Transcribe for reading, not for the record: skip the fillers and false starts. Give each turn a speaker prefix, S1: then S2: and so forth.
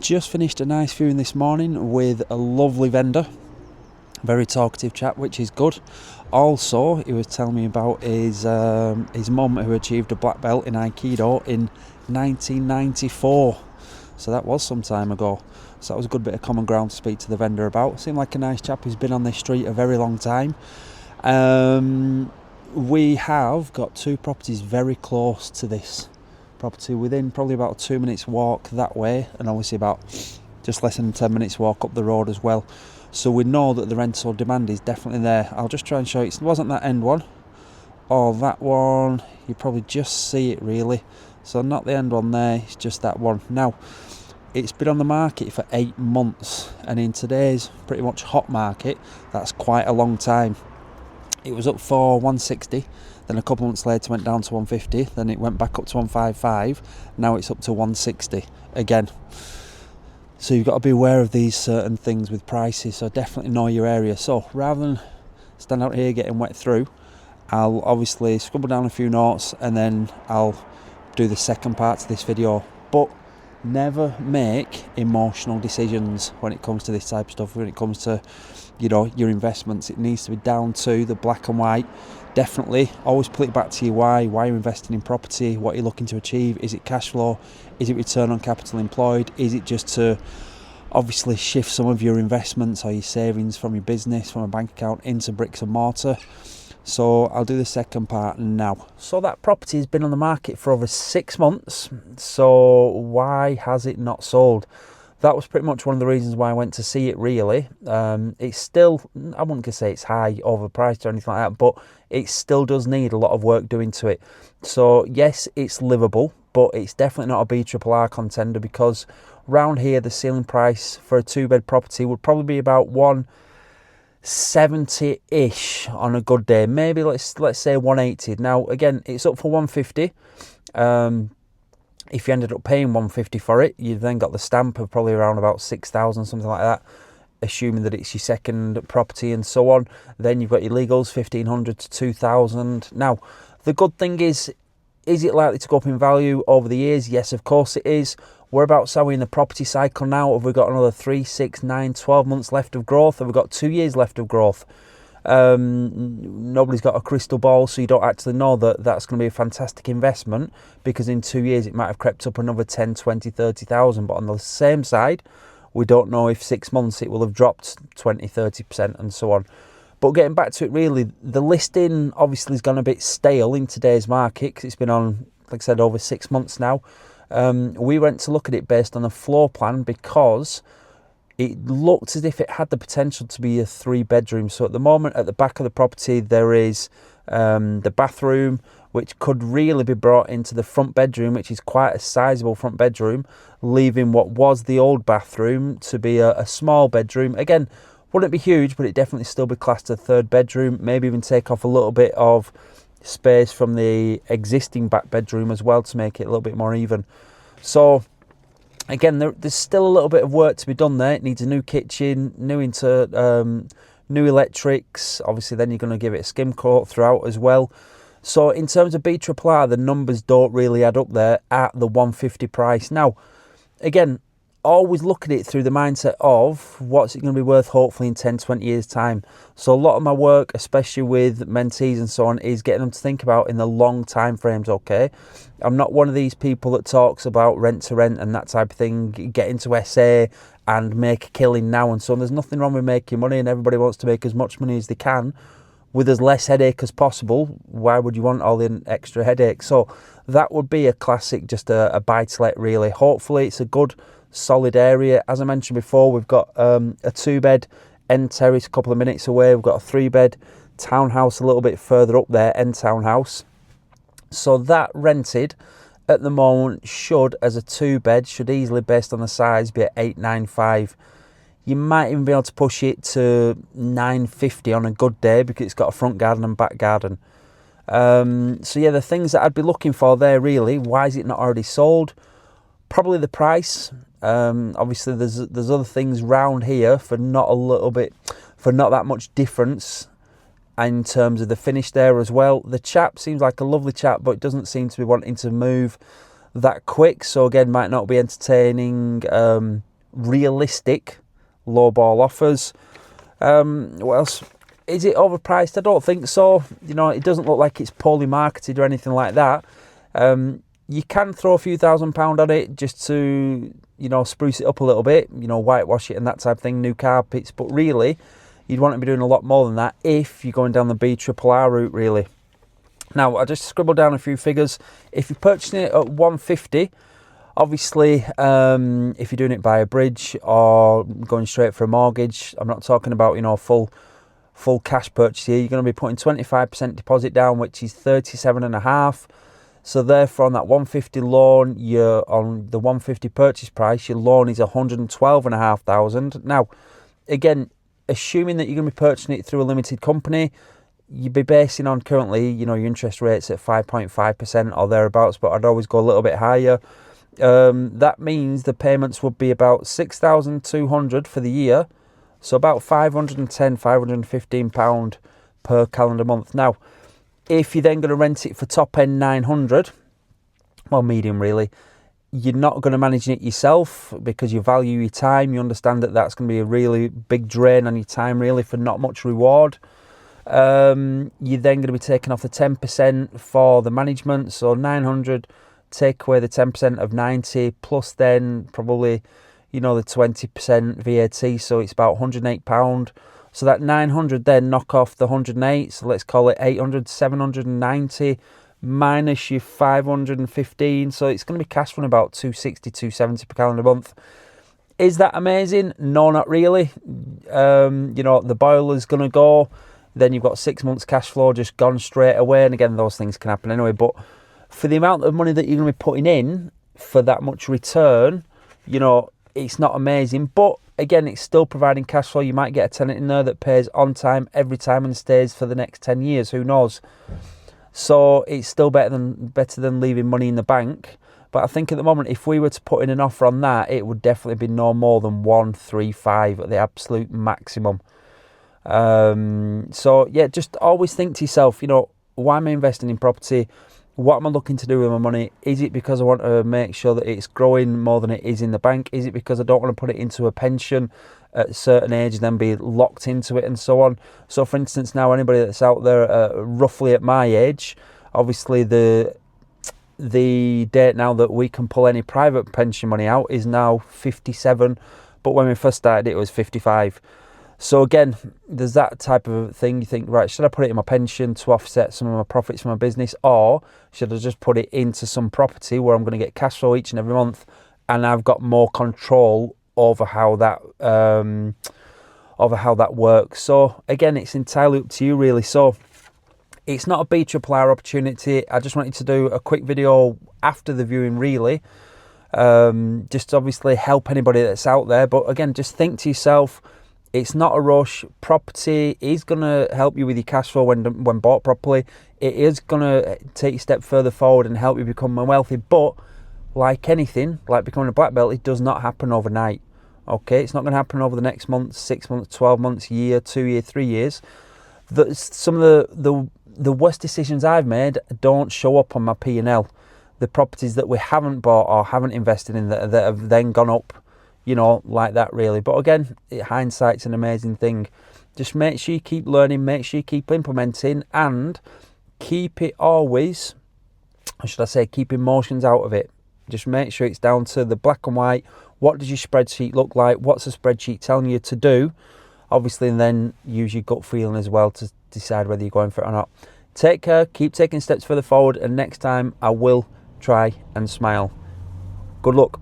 S1: Just finished a nice viewing this morning with a lovely vendor, very talkative chap, which is good. Also, he was telling me about his mum who achieved a black belt in Aikido in 1994. So that was some time ago. So that was a good bit of common ground to speak to the vendor about. Seemed like a nice chap who's been on this street a very long time. We have got two properties very close to this property, within probably about a 2 minutes walk that way, and obviously about just less than 10 minutes walk up the road as well. So we know that the rental demand is definitely there. I'll just try and show you. It wasn't that end one or that one, you probably just see it really. So not the end one there, it's just that one. Now it's been on the market for 8 months, and in today's pretty much hot market, that's quite a long time. It was up for 160, then a couple of months later went down to 150, then it went back up to 155, now it's up to 160 again. So you've got to be aware of these certain things with prices, so definitely know your area. So rather than stand out here getting wet through, I'll obviously scribble down a few notes and then I'll do the second part to this video. But never make emotional decisions when it comes to this type of stuff, when it comes to, you know, your investments. It needs to be down to the black and white. Definitely always put it back to your why you're investing in property, what you're looking to achieve. Is it cash flow? Is it return on capital employed? Is it just to obviously shift some of your investments or your savings from your business, from a bank account, into bricks and mortar? So I'll do the second part now. So that property has been on the market for over 6 months. So why has it not sold? That was pretty much one of the reasons why I went to see it really. It's still, I wouldn't say it's high overpriced or anything like that, but it still does need a lot of work doing to it. So yes, it's livable, but it's definitely not a BRRR contender, because round here the ceiling price for a 2-bed property would probably be about 170-ish on a good day. Maybe let's say 180. Now again, it's up for 150. If you ended up paying 150 for it, you've then got the stamp of probably around about 6,000, something like that, assuming that it's your second property and so on. Then you've got your legals, 1,500 to 2,000. Now, the good thing is it likely to go up in value over the years? Yes, of course it is. Whereabouts are we in the property cycle now? Have we got another 3, 6, 9, 12 months left of growth? Have we got 2 years left of growth? Nobody's got a crystal ball, so you don't actually know that that's going to be a fantastic investment, because in 2 years it might have crept up another 10, 20, 30,000. But on the same side, we don't know if 6 months it will have dropped 20, 30% and so on. But getting back to it really, the listing obviously has gone a bit stale in today's market, because it's been on, like I said, over 6 months now. We went to look at it based on a floor plan, because it looked as if it had the potential to be a 3-bedroom. So at the moment, at the back of the property, there is the bathroom, which could really be brought into the front bedroom, which is quite a sizable front bedroom, leaving what was the old bathroom to be a small bedroom. Again, wouldn't be huge, but it definitely still be classed as a 3rd bedroom. Maybe even take off a little bit of space from the existing back bedroom as well to make it a little bit more even. So again, there's still a little bit of work to be done there. It needs a new kitchen, new electrics. Obviously, then you're going to give it a skim coat throughout as well. So in terms of BRRR, the numbers don't really add up there at the 150 price. Now, again, always look at it through the mindset of what's it going to be worth hopefully in 10, 20 years time. So a lot of my work, especially with mentees and so on, is getting them to think about in the long time frames, okay? I'm not one of these people that talks about rent to rent and that type of thing, get into SA and make a killing now and so on. There's nothing wrong with making money, and everybody wants to make as much money as they can with as less headache as possible. Why would you want all the extra headache? So that would be a classic, just a buy-to-let really. Hopefully it's a good solid area. As I mentioned before, we've got a 2-bed end terrace a couple of minutes away. We've got a 3-bed townhouse a little bit further up there, end townhouse. So that rented at the moment should, as a 2-bed, should easily, based on the size, be at 895. You might even be able to push it to 950 on a good day, because it's got a front garden and back garden. So yeah, the things that I'd be looking for there really. Why is it not already sold? Probably the price. Obviously there's other things round here for not that much difference in terms of the finish there as well. The chap seems like a lovely chap, but doesn't seem to be wanting to move that quick, so again, might not be entertaining realistic low ball offers. What else? Is it overpriced? I don't think so. You know, it doesn't look like it's poorly marketed or anything like that. You can throw a few £1,000 at it just to, you know, spruce it up a little bit, you know, whitewash it and that type of thing, new carpets. But really, you'd want to be doing a lot more than that if you're going down the BRRR route, really. Now, I just scribbled down a few figures. If you're purchasing it at 150, obviously, if you're doing it by a bridge or going straight for a mortgage, I'm not talking about, you know, full cash purchase here. You're going to be putting 25% deposit down, which is 37.5. So therefore, on that 150 loan, you're on the 150 purchase price, your loan is 112,500. Now, again, assuming that you're going to be purchasing it through a limited company, you'd be basing on currently, you know, your interest rates at 5.5% or thereabouts, but I'd always go a little bit higher. That means the payments would be about 6,200 for the year, so about £515 per calendar month. Now, if you're then going to rent it for top end 900, well, medium really, you're not going to manage it yourself because you value your time. You understand that that's going to be a really big drain on your time, really, for not much reward. You're then going to be taking off the 10% for the management, so 900, take away the 10% of 90, plus then probably, you know, the 20% VAT, so it's about £108. So that 900 then knock off the 108, so let's call it 800, 790 minus your 515, so it's going to be cash from about 260, 270 per calendar month. Is that amazing? No, not really. You know, the boiler's going to go, then you've got 6 months cash flow just gone straight away, and again, those things can happen anyway, but for the amount of money that you're going to be putting in for that much return, you know, it's not amazing, but again, it's still providing cash flow. You might get a tenant in there that pays on time every time and stays for the next 10 years. Who knows? So it's still better than leaving money in the bank. But I think at the moment, if we were to put in an offer on that, it would definitely be no more than 135 at the absolute maximum. So yeah, just always think to yourself, you know, why am I investing in property? What am I looking to do with my money? Is it because I want to make sure that it's growing more than it is in the bank? Is it because I don't want to put it into a pension at a certain age and then be locked into it and so on? So for instance, now anybody that's out there roughly at my age, obviously the date now that we can pull any private pension money out is now 57, but when we first started it was 55. So again, there's that type of thing. You think, right, should I put it in my pension to offset some of my profits from my business, or should I just put it into some property where I'm going to get cash flow each and every month, and I've got more control over how that works? So again, it's entirely up to you, really. So it's not a BRRR opportunity. I just wanted to do a quick video after the viewing, really, just to obviously help anybody that's out there. But again, just think to yourself, it's not a rush. Property is going to help you with your cash flow when bought properly. It is going to take you a step further forward and help you become more wealthy. But like anything, like becoming a black belt, it does not happen overnight. Okay, it's not going to happen over the next month, 6 months, 12 months, year, 2 years, 3 years. Some of the worst decisions I've made don't show up on my P&L. The properties that we haven't bought or haven't invested in that have then gone up, you know, like that, really. But again, hindsight's an amazing thing. Just make sure you keep learning, make sure you keep implementing, and keep it always, or should I say, keep emotions out of it. Just make sure it's down to the black and white. What does your spreadsheet look like? What's the spreadsheet telling you to do? Obviously, and then use your gut feeling as well to decide whether you're going for it or not. Take care, keep taking steps further forward, and next time I will try and smile. Good luck.